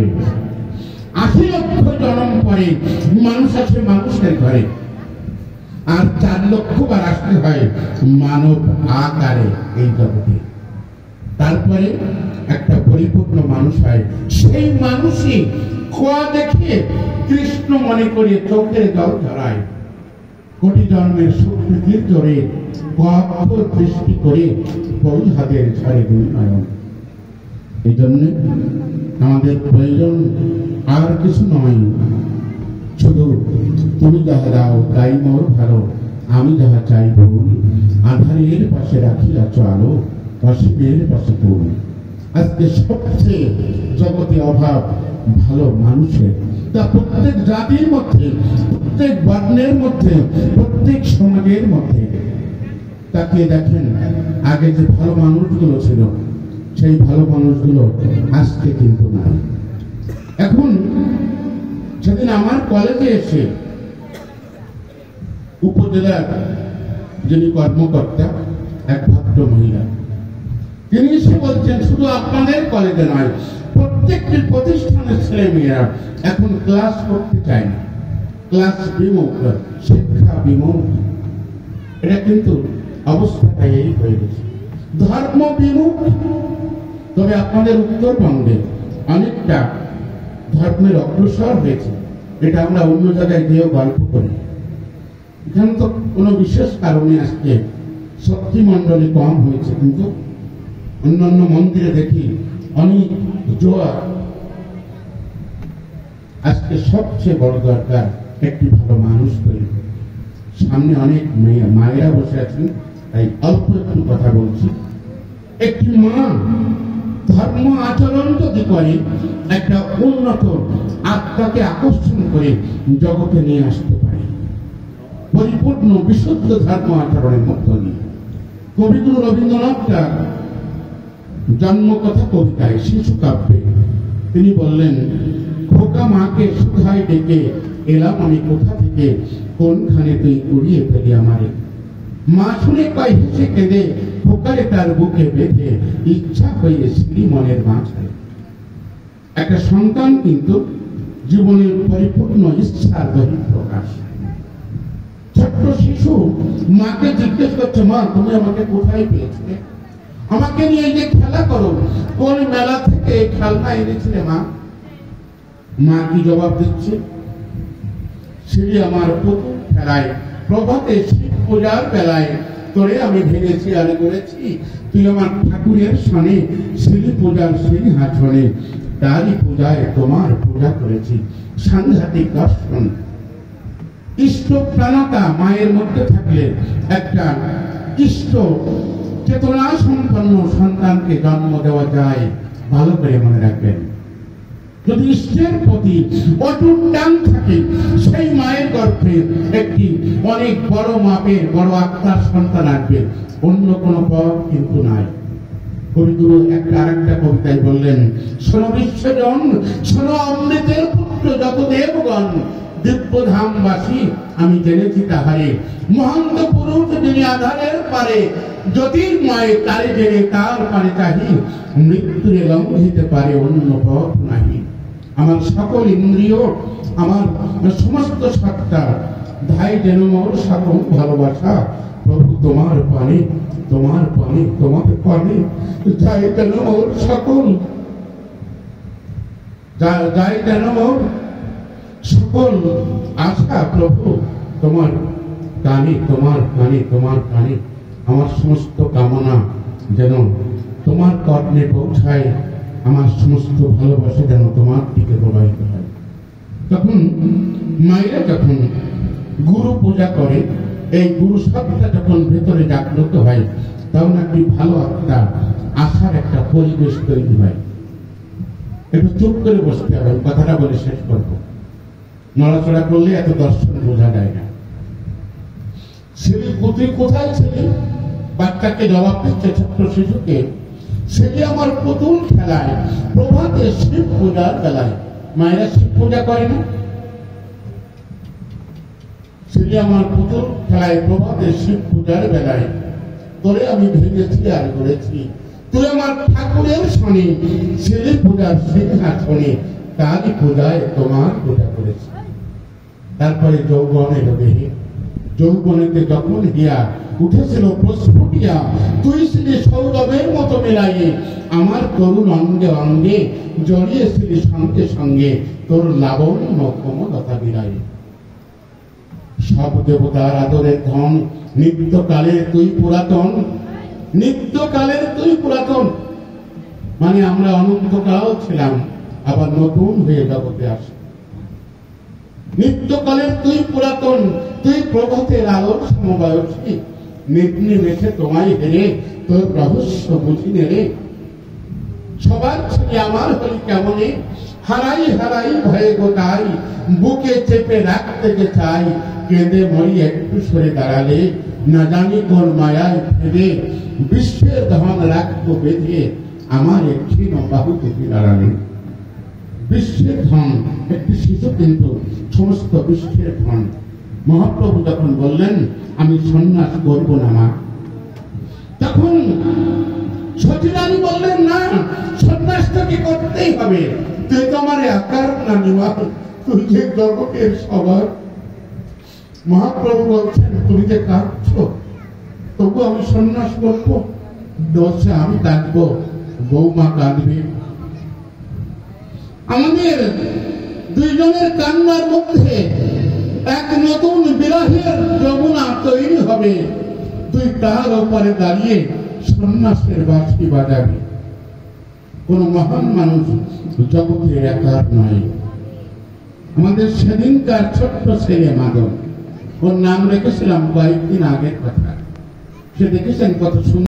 ঘরে, 80 লক্ষ জন্ম পরে মানুষ আসে মানুষের ঘরে, আর 4 লক্ষ বার আসতে হয় মানব আকারে এই জগতে। তারপরে একটা পরিপূর্ণ মানুষ হয়। সেই মানুষই খোয়া দেখে কৃষ্ণ মনে করে চোখের জল ঝরায়, কোটি জন্মের সুকৃতির জোরে গর্ভ সৃষ্টি করে বই হাতের ঝরে দুই নয়ন। এই জন্য আমাদের প্রয়োজন আর কিছু নয়, শুধু তুমি যাহা দাও তাই মোর ভালো, আমি যাহা চাই ভুল, আধারের পাশে রাখিয়াছ আলো, অসীমের পাশে ফুল। আজকে সবচেয়ে জগতে অভাব ভালো মানুষের, তা প্রত্যেক জাতির মধ্যে, প্রত্যেক বর্ণের মধ্যে, প্রত্যেক সমাজের মধ্যে। তাকিয়ে দেখেন, আগে যে ভালো মানুষগুলো ছিল সেই ভালো মানুষগুলো আজকে কিন্তু নাই। এখন সেদিন আমার কলেজে এসে উপজেলার যিনি কর্মকর্তা, এক ভদ্র মহিলা, তিনি এসে বলছেন শুধু আপনাদের কলেজে নয়, প্রত্যেকটি প্রতিষ্ঠানের ছেলে মেয়েরা এখন ক্লাস করতে চায় না, ক্লাস বিমুখ, শিক্ষা বিমুখ। এটা কিন্তু অবস্থাটা এই হয়ে গেছে, ধর্ম বিমুখ। তবে আপনাদের উত্তরবঙ্গে অনেকটা ধর্মের অগ্রসর হয়েছে, এটা আমরা অন্য জায়গায় গিয়েও গল্প করি। এখানে তো কোনো বিশেষ কারণে আজকে শক্তি মন্ডলী কম হয়েছে, কিন্তু অন্যান্য মন্দিরে দেখি অনেক জোয়ার। আজকে সবচেয়ে বড় দরকার একটি ভালো মানুষ তৈরি। সামনে অনেক মায়েরা বসে আছেন, তাই অল্প একটু কথা বলছি। একটি মা ধর্ম আচরণ যদি করে, একটা উন্নত আত্মাকে আকর্ষণ করে জগতে নিয়ে আসতে পারে, পরিপূর্ণ বিশুদ্ধ ধর্ম আচরণের মধ্য দিয়ে। কবিগুরু রবীন্দ্রনাথ জন্মকথা কবিতায়, শিশু কাব্যে তিনি বললেন, খোকা মাকে সুধায় ডেকে এলাম আমি কোথা থেকে, কোনখানে তুই উড়িয়ে ফেলি আমারে। মা শুনে কয় হেসে কেঁদে, খোকারে তার বুকে বেঁধে ইচ্ছা হয়ে শ্রী মনের মাঝারে। একটা সন্তান কিন্তু জীবনের পরিপূর্ণ ইচ্ছার বহিঃপ্রকাশ। ছোট্ট শিশু মাকে জিজ্ঞেস করছে, মা তুমি আমাকে কোথায় পেয়েছিলে, আমাকে নিয়ে যে খেলা করো, কোন মেলা থেকে খেলনা এনেছিলে মা? মা কি জবাব দিচ্ছে? সেটি আমার পুতুল খেলায়, প্রভাতে শিব পূজার বেলায় তোরে আমি ভেঙেছি আর করেছি, তুই আমার ঠাকুরের সনে শ্রী পূজার সিংহাসনে, তারই পূজায় তোমার পূজা করেছি। সাংঘাতিক দর্শন। ইষ্ট প্রাণতা মায়ের মধ্যে থাকলে একটা ইষ্ট চেতনা সম্পন্ন সন্তানকে জন্ম দেওয়া যায়। ভালো করে মনে রাখবেন, যদি ইষ্টের প্রতি অটুট টান থাকে, সেই মায়ের গর্ভে একটি অনেক বড় মাপের বড় আত্মার সন্তান আসবে, অন্য কোনো পথ কিন্তু নাই। কবিগুরু আরেকটা কবিতায় বললেন, শোনো বিশ্বজন, শোনো অমৃতের পুত্র যত দেবগণ, দিব্যধামবাসী আমি জেনেছি তাহারে, মহান্ত পুরুষ যিনি আধারের পারে, জ্যোতির্ময় তারে জেনে তার পারে চাহি, মৃত্যুরে লঙ্ঘিতে পারে অন্য পথ নাহি। আমার সকল ইন্দ্রিয়, আমার সমস্ত সত্তা, ধাই যেন মোর সকল ভালোবাসা, প্রভু তোমার পানে, তোমার পানে, তোমার পানে, ধাই যেন মোর সকল, ধাই যেন মোর সকল আশা, প্রভু তোমার কানে, তোমার কানে, তোমার কানে। আমার সমস্ত কামনা যেন তোমার কর্ণে পৌঁছায়, আমার সমস্ত ভালোবাসা যেন তোমার দিকে প্রবাহিত হয়। তখন মায়েরা যখন গুরু পূজা করে, এই গুরু সত্তা যখন ভেতরে জাগ্রত হয়, তখন একটি ভালো আত্মা আশার একটা পরিবেশ তৈরি হয়। একটু চুপ করে বসতে হবে, কথাটা বলে শেষ করবো, নড়াচড়া করলে এত দর্শন বোঝা যায় না। ছেলে তুই কোথায় ছেলে? বাচ্চাকে জবাব দিচ্ছে ছোট্ট শিশুকে, ছেলে আমার পুতুল খেলায়, প্রভাতে শিব পূজার বেলায়। মায়েরা শিব পূজা করে না? ছেলে আমার পুতুল খেলায়, প্রভাতে শিব পূজার বেলায়, তোরে আমি ভেঙেছি আর গড়েছি, তুই আমার ঠাকুরের শনি, ছেলে পূজার সিংহাসনে, কালী পূজায় তোমার পূজা করেছি। তারপরে যৌবন এলো দেহে, যৌবনেতে যখন হিয়া উঠেছিল প্রস্ফুটিয়া, তুই ছিলি সৌরভের মতো মেলাইয়ে, আমার তরুণ অঙ্গে অঙ্গে জড়িয়েছিলি সঙ্গে সঙ্গে তোর লাবণ্য কোমলতা বিলাই। সব দেবতার আদরের ধন, নিত্যকালের তুই পুরাতন, নিত্যকালের তুই পুরাতন। মানে আমরা অনন্তকাল ছিলাম, আবার নতুন হয়ে জগতে আসি। নিত্যকালের তুই পুরাতন, তুই প্রভাতের আলোর সমবয়সী, নিম্নে মেখে তোমায় হেরে তোর রহস্য বুঝি নেড়ে। সবার ছেলে আমার হলি কেমনে, হারাই হারাই ভয়ে গোটাই, বুকে চেপে রাখতে যে চাই, কেঁদে মরি একটু সরে দাঁড়ালে, না জানি কোন মায়ায় ফেলে, বিশ্বের ধন রাখবো বেঁধে, আমার একটি বাহুতে দাঁড়ালে। বিশ্বের ধন একটি শিশু কিন্তু সমস্ত বিশ্বের ধন। মহাপ্রভু যখন বললেন আমি সন্ন্যাস করব না মা, তখন সচিরানী বললেন না, সন্ন্যাসটাকে করতেই হবে, তুই তো আমার একার না নিবা, তুই যে জগতের সবার। মহাপ্রভু বলছেন তুমি যে কাঁদছো, তবু আমি সন্ন্যাস করবো? দোষে আমি কাঁদবো, বৌমা কাঁদবে। আমাদের দুইজনের কান্নার মধ্যে এক নতুন বিরহের যমুনা তৈরি হবে, তুই তার ওপরে দাঁড়িয়ে সন্ন্যাসের বাঁশি বাজাবি। কোন মহান মানুষ জগতে একার নয়। আমাদের সেদিনকার ছোট্ট ছেলে মাধব, ওর নাম রেখেছিলাম কয়েকদিন আগের কথা। সে দেখেছেন কত সুন্দর